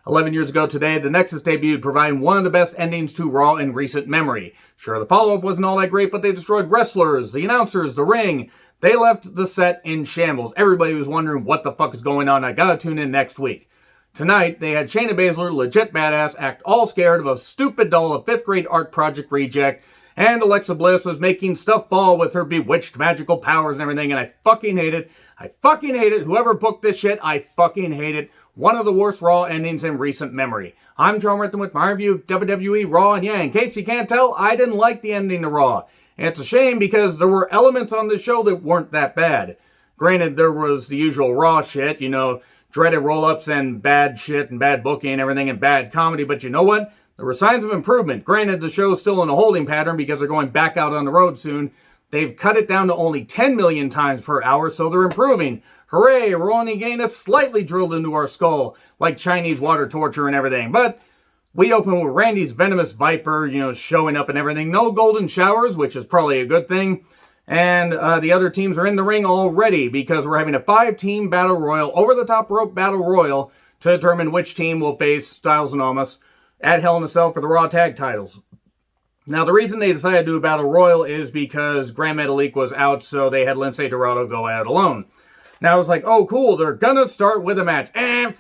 11 years ago today, the Nexus debuted, providing one of the best endings to Raw in recent memory. Sure, the follow-up wasn't all that great, but they destroyed wrestlers, the announcers, the ring. They left the set in shambles. Everybody was wondering what the fuck is going on. I gotta tune in next week. Tonight, they had Shayna Baszler, legit badass, act all scared of a stupid doll, a 5th grade art project reject, and Alexa Bliss was making stuff fall with her bewitched magical powers and everything, and I fucking hate it. I fucking hate it. Whoever booked this shit, I fucking hate it. One of the worst Raw endings in recent memory. I'm John Renton with my review of WWE Raw, and yeah, in case you can't tell, I didn't like the ending to Raw. And it's a shame because there were elements on the show that weren't that bad. Granted, there was the usual Raw shit, dreaded roll-ups and bad shit and bad booking and everything and bad comedy, but you know what? There were signs of improvement. Granted, the show's still in a holding pattern because they're going back out on the road soon. They've cut it down to only 10 million times per hour, so they're improving. Hooray, we're only getting it slightly drilled into our skull, like Chinese water torture and everything. But we open with Randy's venomous viper, showing up and everything. No golden showers, which is probably a good thing. And the other teams are in the ring already because we're having a 5-team battle royal, over-the-top rope battle royal, to determine which team will face Styles and Omos at Hell in a Cell for the Raw Tag titles. Now, the reason they decided to do a battle royal is because Grand Metalik was out, so they had Lince Dorado go at it alone. Now, it's like, oh, cool, they're gonna start with a match. And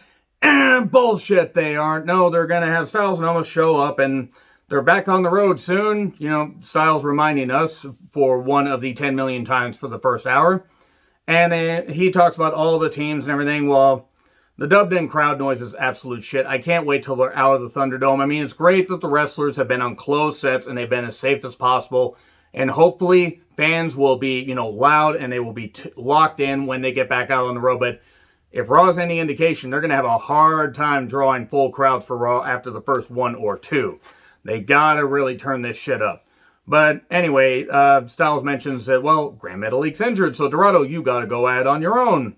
bullshit, they aren't. No, they're gonna have Styles and Omos show up, and they're back on the road soon. Styles reminding us for one of the 10 million times for the first hour. And he talks about all the teams and everything. Well, the dubbed-in crowd noise is absolute shit. I can't wait till they're out of the Thunderdome. I mean, it's great that the wrestlers have been on closed sets and they've been as safe as possible. And hopefully fans will be, loud and they will be locked in when they get back out on the road. But if Raw is any indication, they're going to have a hard time drawing full crowds for Raw after the first one or two. They gotta really turn this shit up. But anyway, Styles mentions that, well, Grand Metalik's injured, so Dorado, you gotta go at it on your own.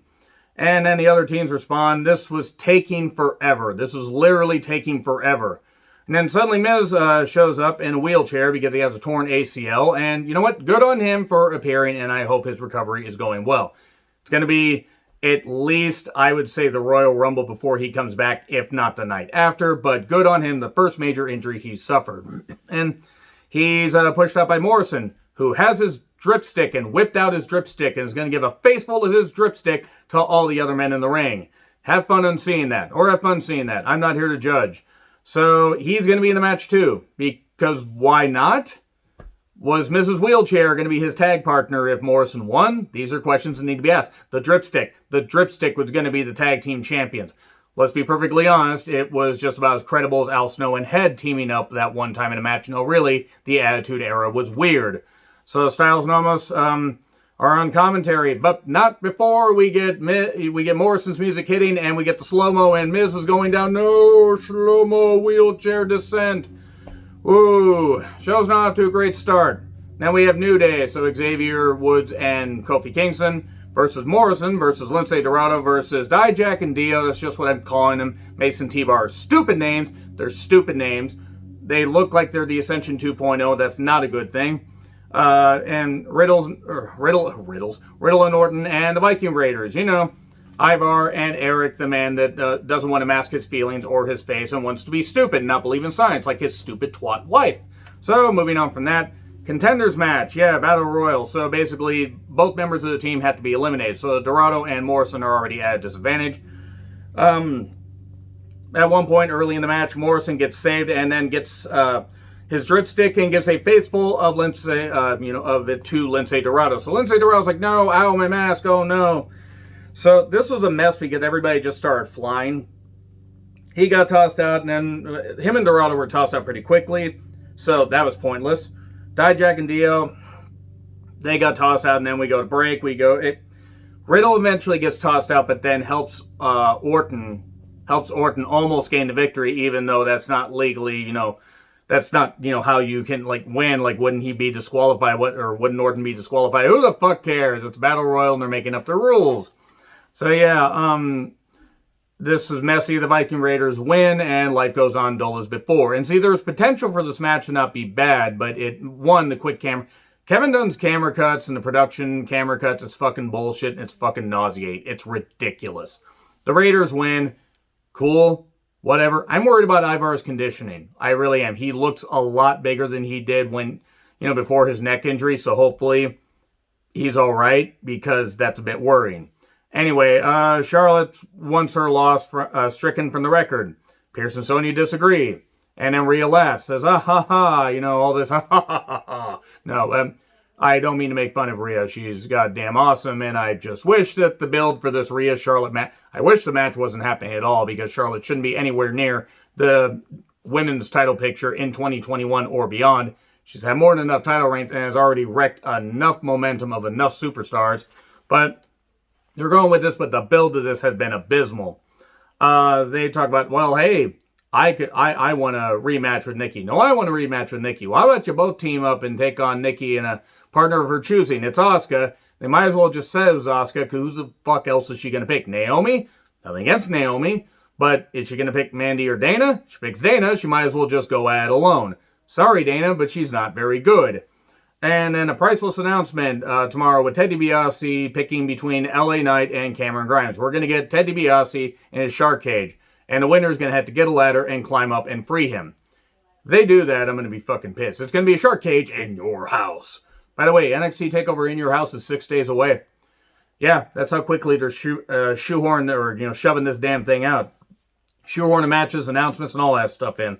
And then the other teams respond, this was taking forever. This was literally taking forever. And then suddenly Miz shows up in a wheelchair because he has a torn ACL. And you know what? Good on him for appearing, and I hope his recovery is going well. It's going to be at least, I would say, the Royal Rumble before he comes back, if not the night after. But good on him, the first major injury he suffered. And he's pushed up by Morrison, who has his dripstick and whipped out his dripstick and is going to give a face full of his dripstick to all the other men in the ring. Have fun on seeing that, or have fun seeing that. I'm not here to judge. So he's going to be in the match too, because why not? Was Mrs. Wheelchair going to be his tag partner if Morrison won? These are questions that need to be asked. The dripstick was going to be the tag team champions. Let's be perfectly honest, it was just about as credible as Al Snow and Head teaming up that one time in a match. No, really, the Attitude Era was weird. So Styles and Omos are on commentary, but not before we get Morrison's music hitting and we get the slow-mo and Miz is going down. No slow-mo wheelchair descent. Ooh, show's not off to a great start. Then we have New Day, so Xavier Woods and Kofi Kingston versus Morrison versus Lince Dorado versus Dijak and Dio. That's just what I'm calling them. Mason T-Bar. Stupid names. They're stupid names. They look like they're the Ascension 2.0. That's not a good thing. And Riddle and Orton and the Viking Raiders. Ivar and Eric, the man that doesn't want to mask his feelings or his face and wants to be stupid and not believe in science like his stupid twat wife. So, moving on from that, contenders match. Yeah, Battle Royal. So, basically, both members of the team have to be eliminated. So, Dorado and Morrison are already at a disadvantage. At one point early in the match, Morrison gets saved and then gets his dripstick and gives a face full of of it to Lince Dorado. So, Lince Dorado's like, no, ow, my mask, oh no. So this was a mess because everybody just started flying. He got tossed out, and then him and Dorado were tossed out pretty quickly. So that was pointless. Dijak and Dio, they got tossed out, and then we go to break. Riddle eventually gets tossed out, but then helps Orton almost gain the victory, even though that's not legally, that's not, how you can, win. Wouldn't he be disqualified? Or wouldn't Orton be disqualified? Who the fuck cares? It's Battle Royal, and they're making up the rules. So yeah, this is messy. The Viking Raiders win, and life goes on dull as before. And see, there's potential for this match to not be bad, but the quick camera. Kevin Dunn's camera cuts and the production camera cuts, it's fucking bullshit, and it's fucking nauseate. It's ridiculous. The Raiders win. Cool. whatever. I'm worried about Ivar's conditioning. I really am. He looks a lot bigger than he did when, before his neck injury. So hopefully he's all right, because that's a bit worrying. Anyway, Charlotte wants her loss stricken from the record. Pierce and Sonya disagree. And then Rhea laughs, says, ah ha ha, all this, ha ha ha ha. No, I don't mean to make fun of Rhea. She's goddamn awesome, and I just wish that the build for this Rhea-Charlotte match, I wish the match wasn't happening at all, because Charlotte shouldn't be anywhere near the women's title picture in 2021 or beyond. She's had more than enough title reigns and has already wrecked enough momentum of enough superstars. But they're going with this, but the build to this has been abysmal. They talk about, well, hey, I want a rematch with Nikki. No, I want a rematch with Nikki. Why don't you both team up and take on Nikki and a partner of her choosing? It's Asuka. They might as well just say it was Asuka, because who the fuck else is she going to pick? Naomi? Nothing against Naomi. But is she going to pick Mandy or Dana? If she picks Dana, she might as well just go at it alone. Sorry, Dana, but she's not very good. And then a priceless announcement tomorrow with Ted DiBiase picking between LA Knight and Cameron Grimes. We're going to get Ted DiBiase in his shark cage. And the winner is going to have to get a ladder and climb up and free him. If they do that, I'm going to be fucking pissed. It's going to be a shark cage in your house. By the way, NXT TakeOver in your house is 6 days away. Yeah, that's how quickly they're shoehorning or shoving this damn thing out. Shoehorning matches, announcements, and all that stuff in.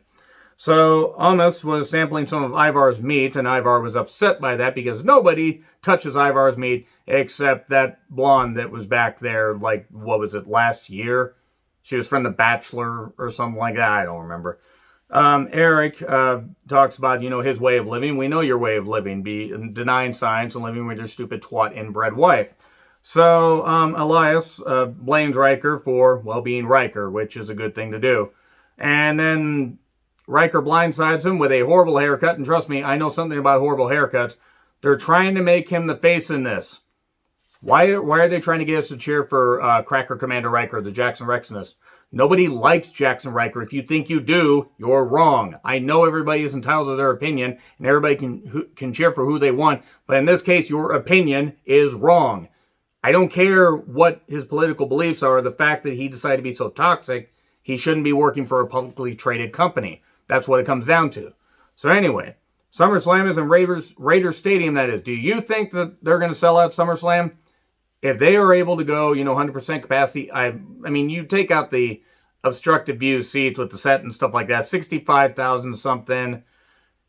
So Almas was sampling some of Ivar's meat, and Ivar was upset by that because nobody touches Ivar's meat except that blonde that was back there, like, what was it, last year? She was from The Bachelor or something like that. I don't remember. Eric talks about, his way of living. We know your way of living. Denying science and living with your stupid twat inbred wife. So Elias blames Riker for, well, being Riker, which is a good thing to do. And then Riker blindsides him with a horrible haircut. And trust me, I know something about horrible haircuts. They're trying to make him the face in this. Why are they trying to get us to cheer for Cracker Commander Riker, the Jackson Rexness? Nobody likes Jackson Riker. If you think you do, you're wrong. I know everybody is entitled to their opinion, and everybody can cheer for who they want. But in this case, your opinion is wrong. I don't care what his political beliefs are. The fact that he decided to be so toxic, he shouldn't be working for a publicly traded company. That's what it comes down to. So anyway, SummerSlam is in Raiders Stadium, that is. Do you think that they're going to sell out SummerSlam? If they are able to go, 100% capacity, I mean, you take out the obstructive view seats with the set and stuff like that, 65,000 something,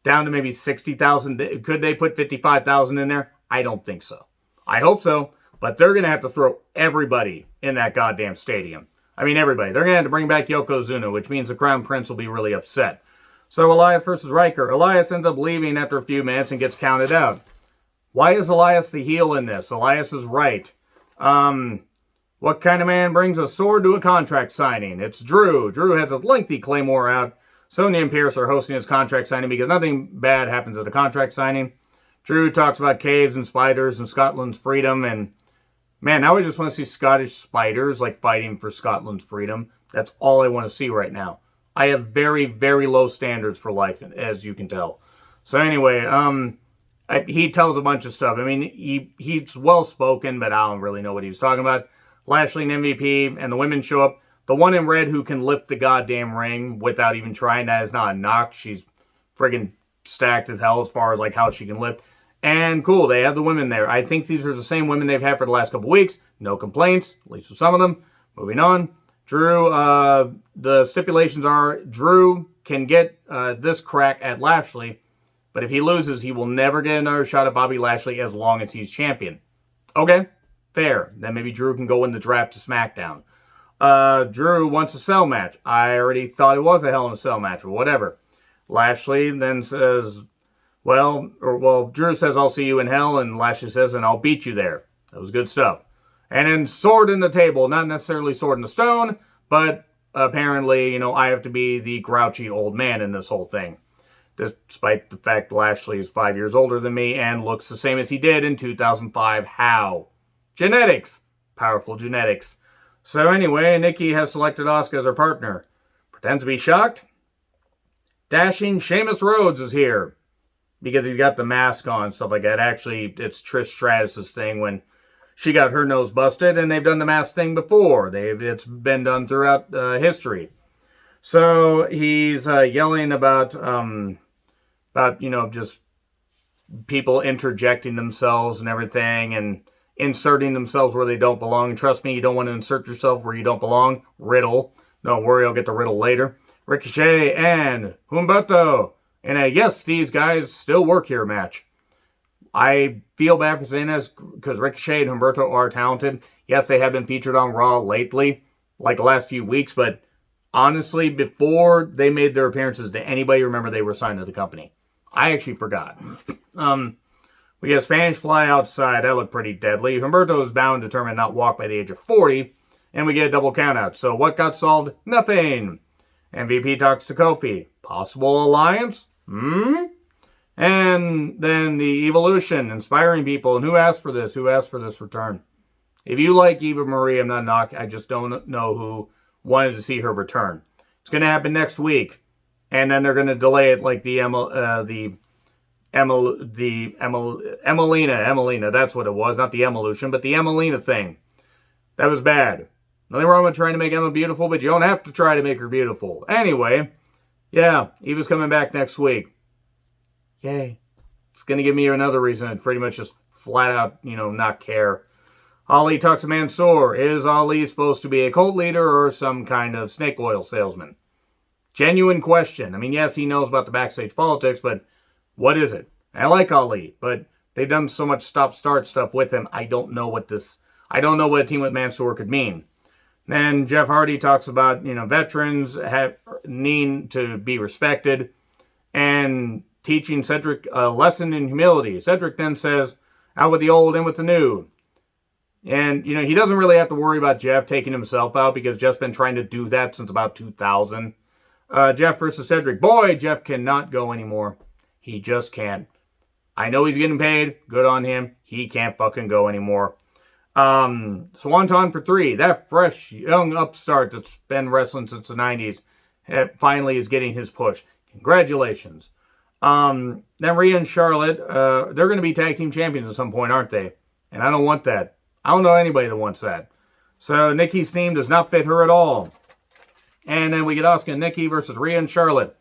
down to maybe 60,000. Could they put 55,000 in there? I don't think so. I hope so, but they're going to have to throw everybody in that goddamn stadium. I mean, everybody. They're going to have to bring back Yokozuna, which means the Crown Prince will be really upset. So Elias versus Riker. Elias ends up leaving after a few minutes and gets counted out. Why is Elias the heel in this? Elias is right. What kind of man brings a sword to a contract signing? It's Drew. Drew has a lengthy Claymore out. Sonya and Pierce are hosting his contract signing because nothing bad happens at the contract signing. Drew talks about caves and spiders and Scotland's freedom. And man, now I just want to see Scottish spiders like fighting for Scotland's freedom. That's all I want to see right now. I have very, very low standards for life, as you can tell. So anyway, he tells a bunch of stuff. I mean, he's well-spoken, but I don't really know what he was talking about. Lashley and MVP, and the women show up. The one in red who can lift the goddamn ring without even trying, that is not a knock. She's friggin' stacked as hell as far as like how she can lift. And cool, they have the women there. I think these are the same women they've had for the last couple weeks. No complaints, at least with some of them. Moving on. Drew, the stipulations are Drew can get this crack at Lashley, but if he loses, he will never get another shot at Bobby Lashley as long as he's champion. Okay, fair. Then maybe Drew can go in the draft to SmackDown. Drew wants a cell match. I already thought it was a Hell in a Cell match, but whatever. Lashley then says, well, Drew says, I'll see you in hell, and Lashley says, and I'll beat you there. That was good stuff. And then sword in the table, not necessarily sword in the stone, but apparently, I have to be the grouchy old man in this whole thing. Despite the fact Lashley is 5 years older than me and looks the same as he did in 2005. How? Genetics. Powerful genetics. So anyway, Nikki has selected Asuka as her partner. Pretends to be shocked. Dashing Sheamus Rhodes is here. Because he's got the mask on, stuff like that. Actually, it's Trish Stratus' thing when she got her nose busted, and they've done the mask thing before. It's been done throughout history. So he's yelling about just people interjecting themselves and everything and inserting themselves where they don't belong. And trust me, you don't want to insert yourself where you don't belong. Riddle. Don't worry, I'll get to Riddle later. Ricochet and Humberto in a yes, these guys still work here match. I feel bad for saying this because Ricochet and Humberto are talented. Yes, they have been featured on Raw lately, like the last few weeks, but honestly, before they made their appearances, did anybody remember they were signed to the company? I actually forgot. We get Spanish Fly outside. That looked pretty deadly. Humberto is bound, determined not walk by the age of 40. And we get a double countout. So what got solved? Nothing. MVP talks to Kofi. Possible alliance? And then the Evolution, inspiring people. And who asked for this? Who asked for this return? If you like Eva Marie, I'm not knocking. I just don't know who wanted to see her return. It's going to happen next week. And then they're going to delay it like the Emelina, that's what it was, not the Evolution, but the Emelina thing. That was bad. Nothing wrong with trying to make Emma beautiful, but you don't have to try to make her beautiful. Anyway, yeah, Eva's coming back next week. Yay. It's going to give me another reason to pretty much just flat out, not care. Ali talks to Mansoor. Is Ali supposed to be a cult leader or some kind of snake oil salesman? Genuine question. I mean, yes, he knows about the backstage politics, but what is it? I like Ali, but they've done so much stop-start stuff with him. I don't know what a team with Mansoor could mean. Then Jeff Hardy talks about, veterans need to be respected and teaching Cedric a lesson in humility. Cedric then says, out with the old, in with the new. And, he doesn't really have to worry about Jeff taking himself out because Jeff's been trying to do that since about 2000. Jeff versus Cedric. Boy, Jeff cannot go anymore. He just can't. I know he's getting paid. Good on him. He can't fucking go anymore. Swanton for 3. That fresh, young upstart that's been wrestling since the 90s finally is getting his push. Congratulations. Then Rhea and Charlotte, they're going to be tag team champions at some point, aren't they? And I don't want that. I don't know anybody that wants that. So Nikki's theme does not fit her at all. And then we get Asuka and Nikki versus Rhea and Charlotte.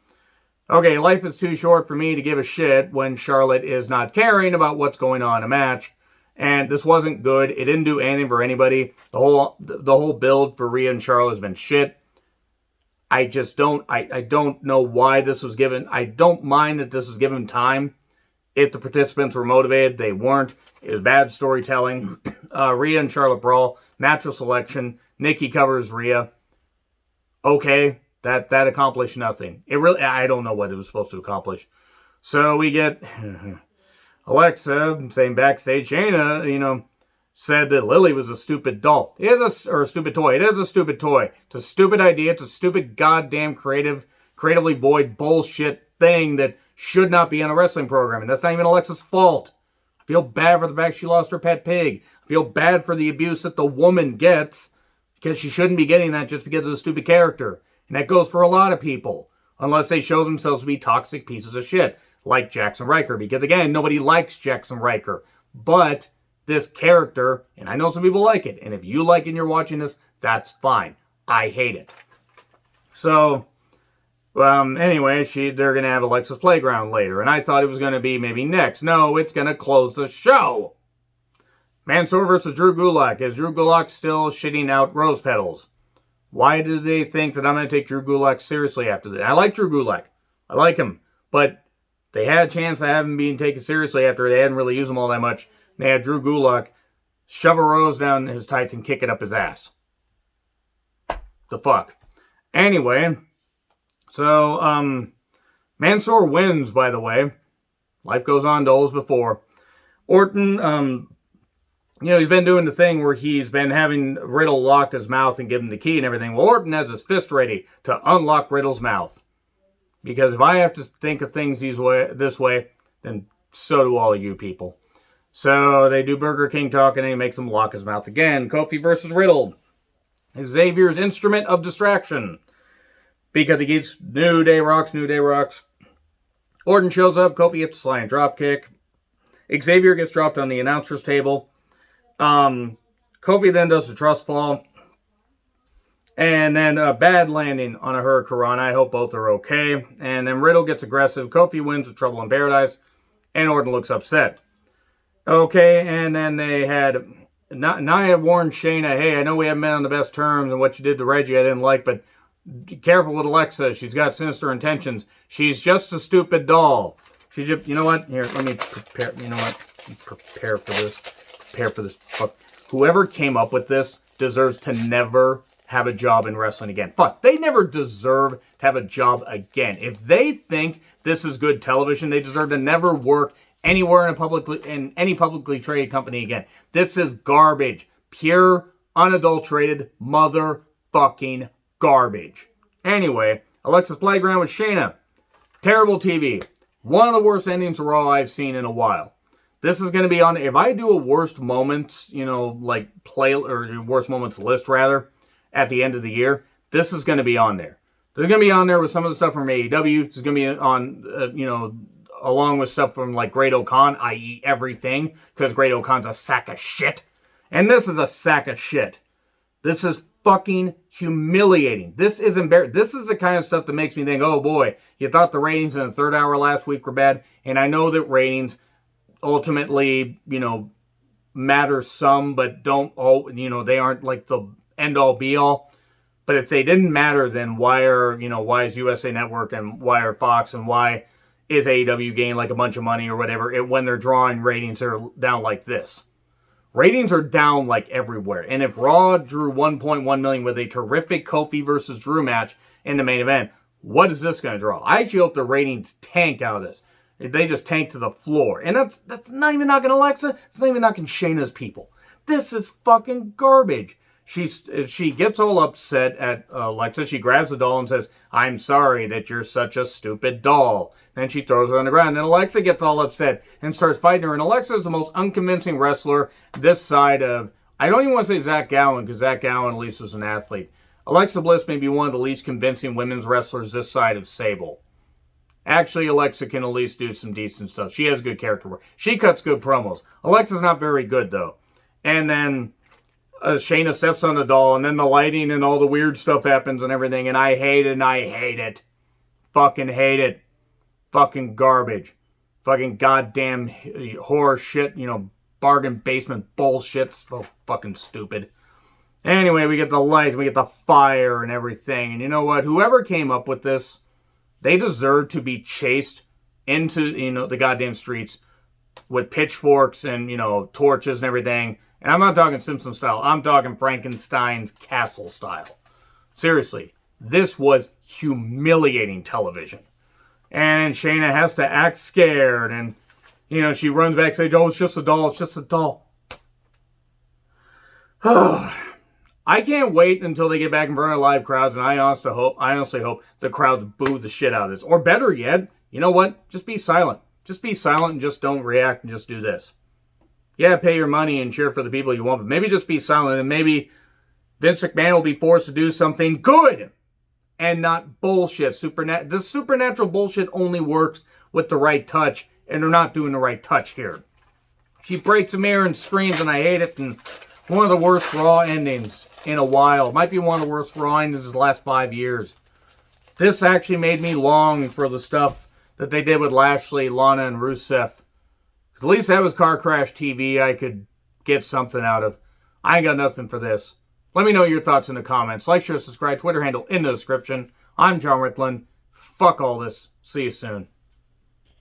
Okay, life is too short for me to give a shit when Charlotte is not caring about what's going on in a match. And this wasn't good. It didn't do anything for anybody. The whole build for Rhea and Charlotte has been shit. I don't know why this was given. I don't mind that this was given time. If the participants were motivated, they weren't. It was bad storytelling. Rhea and Charlotte brawl. Natural selection. Nikki covers Rhea. Okay, that accomplished nothing. I don't know what it was supposed to accomplish. So we get Alexa saying backstage, Shayna, said that Lily was a stupid doll. Or a stupid toy. It is a stupid toy. It's a stupid idea. It's a stupid goddamn creatively void bullshit thing that should not be on a wrestling program. And that's not even Alexa's fault. I feel bad for the fact she lost her pet pig. I feel bad for the abuse that the woman gets because she shouldn't be getting that just because of the stupid character. And that goes for a lot of people. Unless they show themselves to be toxic pieces of shit. Like Jackson Riker. Because again, nobody likes Jackson Riker. But this character, and I know some people like it. And if you like it and you're watching this, that's fine. I hate it. So, anyway, they're going to have Alexa's Playground later. And I thought it was going to be maybe next. No, it's going to close the show. Mansoor versus Drew Gulak. Is Drew Gulak still shitting out rose petals? Why do they think that I'm going to take Drew Gulak seriously after that? I like Drew Gulak. I like him. But they had a chance to have him being taken seriously after they hadn't really used him all that much. They had Drew Gulak shove a rose down his tights and kick it up his ass. The fuck. Anyway, so, Mansoor wins, by the way. Life goes on to as before. Orton, he's been doing the thing where he's been having Riddle lock his mouth and give him the key and everything. Well, Orton has his fist ready to unlock Riddle's mouth. Because if I have to think of things this way, then so do all of you people. So they do Burger King talk and he makes him lock his mouth again. Kofi versus Riddle. Xavier's instrument of distraction. Because he gets New Day rocks. Orton shows up. Kofi hits a flying dropkick. Xavier gets dropped on the announcer's table. Kofi then does the trust fall. And then a bad landing on a Hurricanrana. I hope both are okay. And then Riddle gets aggressive. Kofi wins with Trouble in Paradise. And Orton looks upset. Okay, and then they had Nia warned Shayna, hey, I know we haven't been on the best terms, and what you did to Reggie I didn't like, but be careful with Alexa. She's got sinister intentions. She's just a stupid doll. She just, you know what? Here, let me prepare. You know what? Prepare for this. Prepare for this. Fuck. Whoever came up with this deserves to never have a job in wrestling again. Fuck, they never deserve to have a job again. If they think this is good television, they deserve to never work anywhere in any publicly traded company again. This is garbage. Pure, unadulterated, motherfucking garbage. Anyway, Alexa's Playground with Shayna. Terrible TV. One of the worst endings to Raw I've seen in a while. This is going to be on, if I do a worst moments, like or worst moments list rather, at the end of the year, this is going to be on there. This is going to be on there with some of the stuff from AEW. This is going to be on, along with stuff from like Great-O-Khan, i.e. everything, because Great-O-Khan's a sack of shit. And this is a sack of shit. This is fucking humiliating. This is embarrassing. This is the kind of stuff that makes me think, oh boy, you thought the ratings in the third hour last week were bad. And I know that ratings ultimately, matter some, but don't all, they aren't like the end all be all. But if they didn't matter, then why is USA Network and why are Fox and why is AEW gaining like a bunch of money or whatever when they're drawing ratings that are down like this? Ratings are down like everywhere. And if Raw drew 1.1 million with a terrific Kofi versus Drew match in the main event, what is this going to draw? I actually hope the ratings tank out of this. If they just tank to the floor. And that's not even knocking Alexa. It's not even knocking Shayna's people. This is fucking garbage. She gets all upset at Alexa. She grabs the doll and says, I'm sorry that you're such a stupid doll. Then she throws her on the ground. And Alexa gets all upset and starts fighting her. And Alexa is the most unconvincing wrestler this side of, I don't even want to say Zach Gowen, because Zach Gowen at least was an athlete. Alexa Bliss may be one of the least convincing women's wrestlers this side of Sable. Actually, Alexa can at least do some decent stuff. She has good character work. She cuts good promos. Alexa's not very good, though. And then Shayna steps on the doll, and then the lighting and all the weird stuff happens and everything, and I hate it, and I hate it. Fucking hate it. Fucking garbage. Fucking goddamn horror shit, bargain basement bullshit. So fucking stupid. Anyway, we get the lights, we get the fire and everything, and you know what? Whoever came up with this, they deserve to be chased into, the goddamn streets with pitchforks and, torches and everything. And I'm not talking Simpson style. I'm talking Frankenstein's castle style. Seriously, this was humiliating television. And Shayna has to act scared. And, she runs backstage. Oh, it's just a doll. It's just a doll. I can't wait until they get back in front of live crowds. And I honestly hope the crowds boo the shit out of this. Or better yet, you know what? Just be silent. Just be silent and just don't react and just do this. Yeah, pay your money and cheer for the people you want, but maybe just be silent and maybe Vince McMahon will be forced to do something good and not bullshit. This supernatural bullshit only works with the right touch, and they're not doing the right touch here. She breaks a mirror and screams, and I hate it, and one of the worst Raw endings in a while. Might be one of the worst Raw endings in the last 5 years. This actually made me long for the stuff that they did with Lashley, Lana, and Rusev. At least that was Car Crash TV I could get something out of. I ain't got nothing for this. Let me know your thoughts in the comments. Like, share, subscribe, Twitter handle in the description. I'm John Rickland. Fuck all this. See you soon.